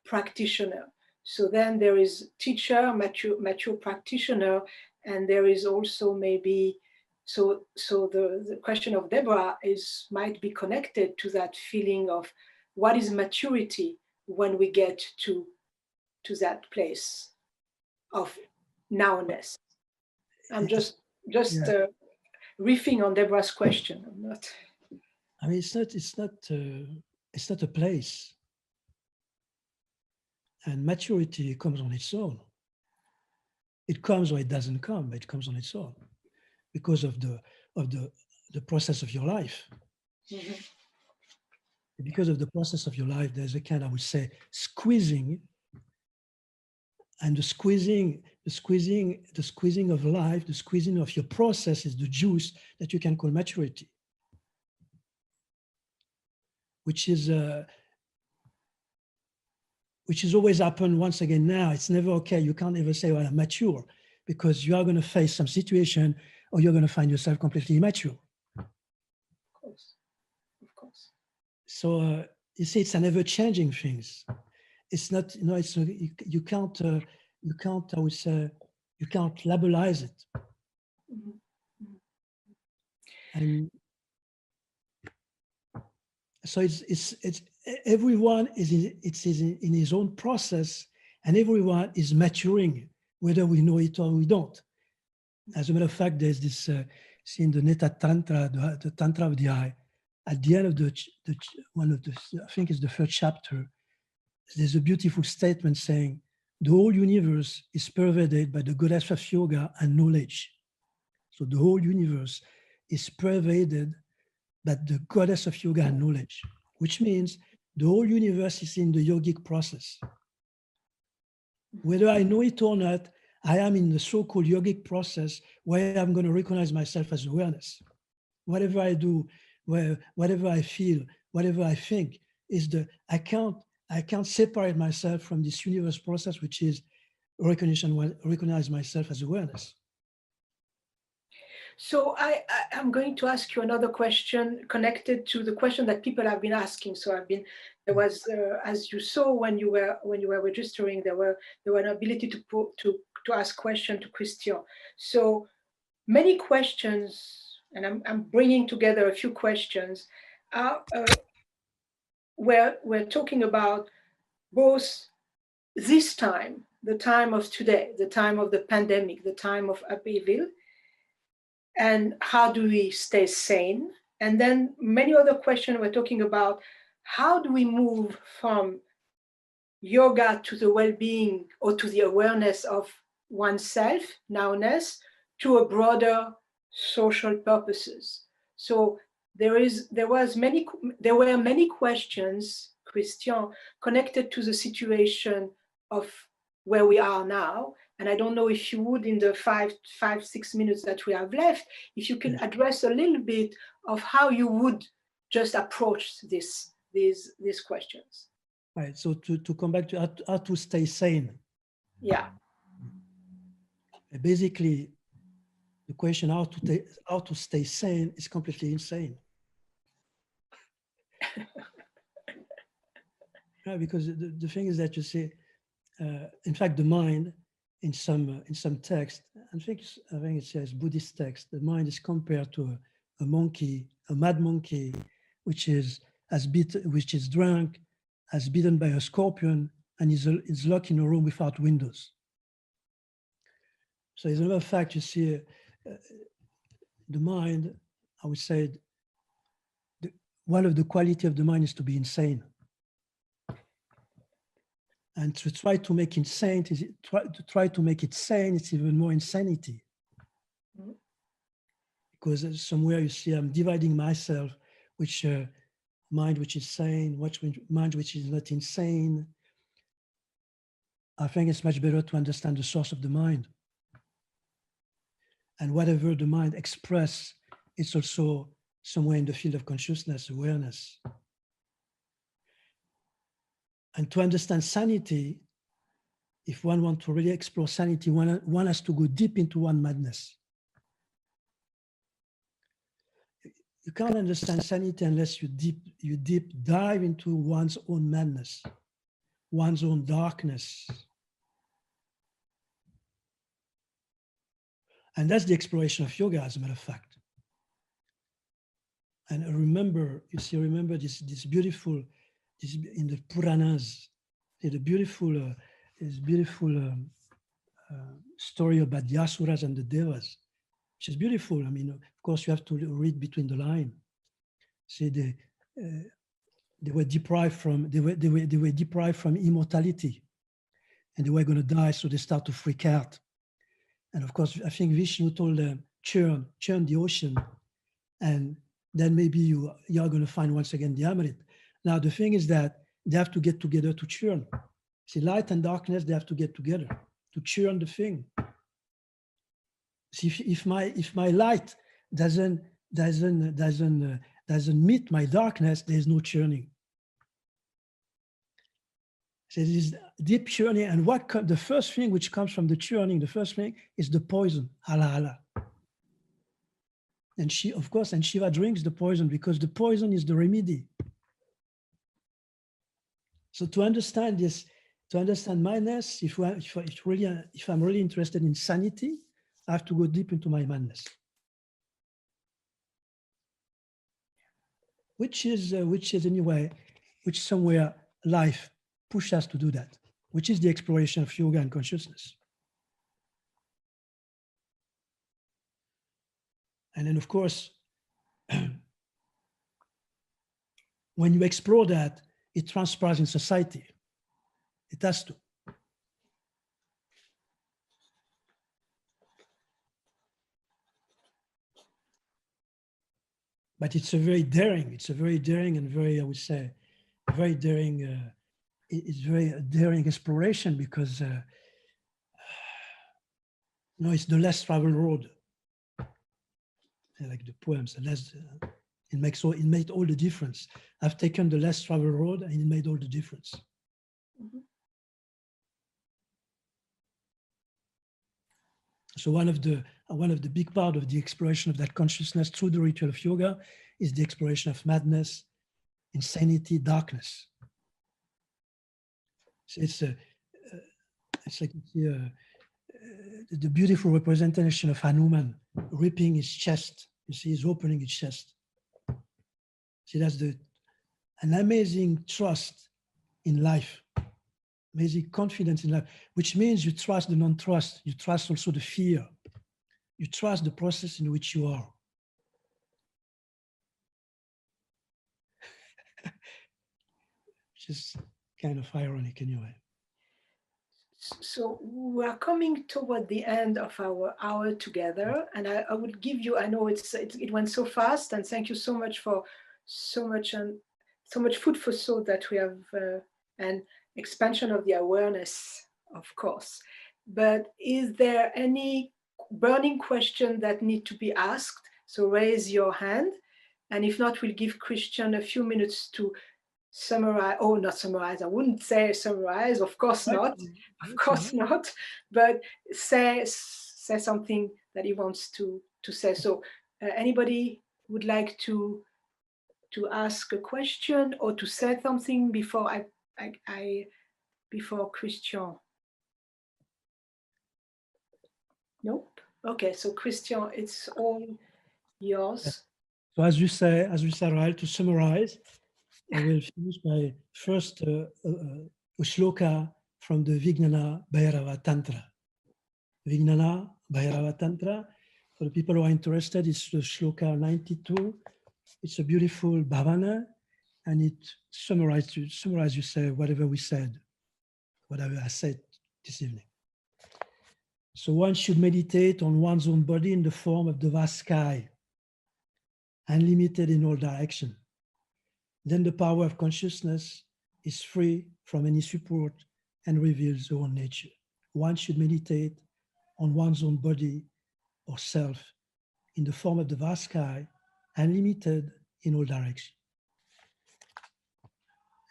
[SPEAKER 1] practitioner. So then there is teacher, mature practitioner, and there is also maybe, so the question of Deborah might be connected to that feeling of what is maturity when we get to that place of nowness. I'm just riffing on Deborah's question. I'm not.
[SPEAKER 2] I mean, it's not a place. And maturity comes on its own. It comes or it doesn't come, but it comes on its own because of the process of your life.
[SPEAKER 1] Mm-hmm.
[SPEAKER 2] Because of the process of your life, there's a kind, I would say, squeezing. And the squeezing of life, the squeezing of your process is the juice that you can call maturity, which is always happened once again now. It's never okay. You can't ever say, well, I'm mature, because you are going to face some situation or you're going to find yourself completely immature.
[SPEAKER 1] Of course.
[SPEAKER 2] So you see, it's an ever-changing things. It's not, you can't, I would say, you can't labelize it.
[SPEAKER 1] Mm-hmm.
[SPEAKER 2] And so it's everyone is in his own process, and everyone is maturing, whether we know it or we don't. As a matter of fact, there's this in the Neta Tantra, the Tantra of the Eye. At the end of I think it's the third chapter, there's a beautiful statement saying, the whole universe is pervaded by the goddess of yoga and knowledge. So the whole universe is pervaded by the goddess of yoga and knowledge, which means the whole universe is in the yogic process. Whether I know it or not, I am in the so-called yogic process where I'm going to recognize myself as awareness. Whatever I do, whatever I feel, whatever I think, I can't separate myself from this universe process, which is recognize myself as awareness.
[SPEAKER 1] So I'm going to ask you another question connected to the question that people have been asking. So there was, as you saw when you were registering, there were an ability to ask question to Christian. So many questions, and I'm bringing together a few questions. We're talking about both this time, the time of today, the time of the pandemic, the time of upheaval, and how do we stay sane? And then many other questions we're talking about, how do we move from yoga to the well-being or to the awareness of oneself, nowness, to a broader social purposes. So there were many questions, Christian, connected to the situation of where we are now. And I don't know if you would, in the 6 minutes that we have left, if you can address a little bit of how you would just approach these questions.
[SPEAKER 2] Right. So to come back to how to stay sane.
[SPEAKER 1] Yeah.
[SPEAKER 2] Basically, the question how to stay sane is completely insane. Yeah, because the thing is that you see, in fact, the mind in some text, I think it says Buddhist text, the mind is compared to a monkey, a mad monkey, which is drunk, has bitten by a scorpion, and is locked in a room without windows. So as a matter of fact, you see, the mind, I would say, one of the quality of the mind is to be insane. And to try to make it sane, it's even more insanity. Because somewhere you see I'm dividing myself, which mind which is sane, mind which is not insane. I think it's much better to understand the source of the mind. And whatever the mind expresses, it's also somewhere in the field of consciousness, awareness. And to understand sanity, if one wants to really explore sanity, one has to go deep into one madness. You can't understand sanity unless you deep dive into one's own madness, one's own darkness. And that's the exploration of yoga, as a matter of fact. And remember this beautiful, in the Puranas, the beautiful story about the Asuras and the Devas, which is beautiful. I mean, of course, you have to read between the lines. See, they were deprived from immortality, and they were going to die, so they start to freak out. And of course, I think Vishnu told them, churn the ocean, and then maybe you are going to find once again the Amrit. Now, the thing is that they have to get together to churn. See, light and darkness, they have to get together to churn the thing. See, if my light doesn't meet my darkness, there is no churning. So this is deep churning, and the first thing which comes from the churning, the first thing is the poison, hala hala. And Shiva drinks the poison because the poison is the remedy. So to understand this, to understand madness, if I'm really interested in sanity, I have to go deep into my madness, which somewhere life pushes us to do that, which is the exploration of yoga and consciousness. And then, of course, when you explore that, it transpires in society. It has to. But it's a very daring and very, I would say, very daring, it's very daring exploration because, it's the less traveled road. Like the poems, it made all the difference. I've taken the less traveled road and it made all the difference. Mm-hmm. So one of the big part of the exploration of that consciousness through the ritual of yoga is the exploration of madness, insanity, darkness. So it's like the beautiful representation of Hanuman ripping his chest. You see, he's opening his chest. See, that's an amazing trust in life. amazing confidence in life, which means you trust the non-trust. You trust also the fear. You trust the process in which you are. Which is kind of ironic anyway.
[SPEAKER 1] So we are coming toward the end of our hour together, and I would give you, I know it went so fast, and thank you so much for so much food for thought that we have, and expansion of the awareness, of course. But is there any burning question that need to be asked? So raise your hand, and if not, we'll give Christian a few minutes to summarize, oh, not summarize, I wouldn't say summarize, of course not, but say something that he wants to say. So anybody would like to ask a question or to say something before before Christian? Nope. Okay, so Christian, it's all yours.
[SPEAKER 2] So as you say, Rahel, to summarize, I will finish by first a shloka from the Vijnana Bhairava Tantra. Vijnana Bhairava Tantra, for the people who are interested, it's the shloka 92. It's a beautiful bhavana, and it summarizes, you say, whatever we said, whatever I said this evening. So one should meditate on one's own body in the form of the vast sky, unlimited in all directions. Then the power of consciousness is free from any support and reveals the own nature. One should meditate on one's own body or self in the form of the vast sky, unlimited in all directions.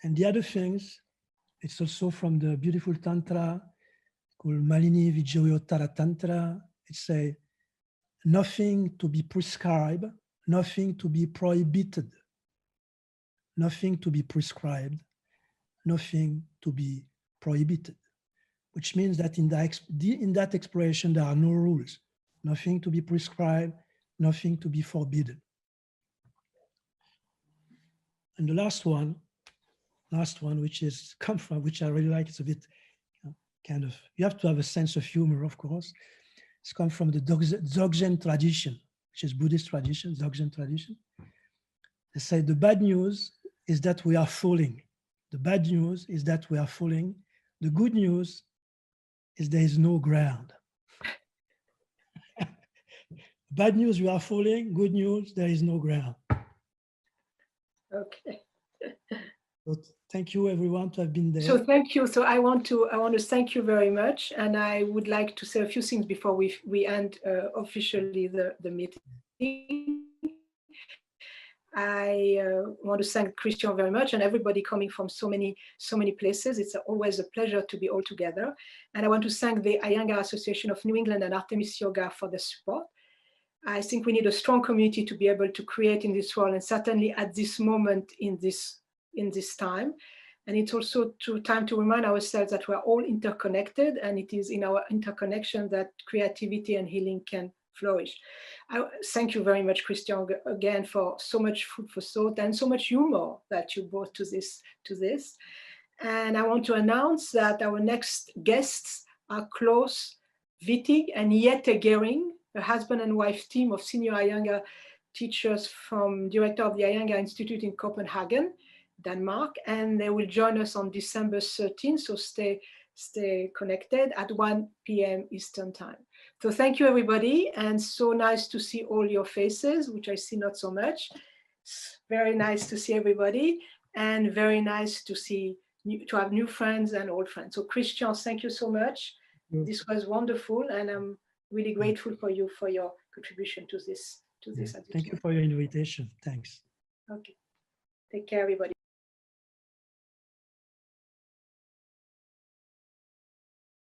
[SPEAKER 2] And the other things, it's also from the beautiful Tantra called Malini Vijayottara Tantra. It's a nothing to be prescribed, nothing to be prohibited. Nothing to be prescribed, nothing to be prohibited, which means that in that exploration, there are no rules, nothing to be prescribed, nothing to be forbidden. And the last one, which I really like, it's a bit kind of, you have to have a sense of humor, of course. It's come from the Dzogchen tradition, which is Buddhist tradition, Dzogchen tradition. They say the bad news is that we are falling. The bad news is that we are falling. The good news is there is no ground. Bad news, we are falling. Good news, there is no ground.
[SPEAKER 1] Okay.
[SPEAKER 2] So thank you everyone to have been there.
[SPEAKER 1] So thank you. So I want to thank you very much. And I would like to say a few things before we end officially the meeting. I want to thank Christian very much and everybody coming from so many places. It's always a pleasure to be all together. And I want to thank the Iyengar Association of New England and Artemis Yoga for the support. I think we need a strong community to be able to create in this world, and certainly at this moment in this time. And it's also time to remind ourselves that we're all interconnected, and it is in our interconnection that creativity and healing can flourish. I thank you very much, Christian, again, for so much food for thought and so much humor that you brought to this. And I want to announce that our next guests are Klaus Wittig and Jette Gering, a husband and wife team of senior Iyengar teachers from director of the Iyengar Institute in Copenhagen, Denmark, and they will join us on December 13th. So stay connected at 1 p.m. Eastern time. So thank you, everybody, and so nice to see all your faces, which I see not so much. It's very nice to see everybody, and very nice to have new friends and old friends. So Christian, thank you so much. This was wonderful, and I'm really grateful for you for your contribution to this.
[SPEAKER 2] Thank you for your invitation. Thanks.
[SPEAKER 1] Okay. Take care, everybody.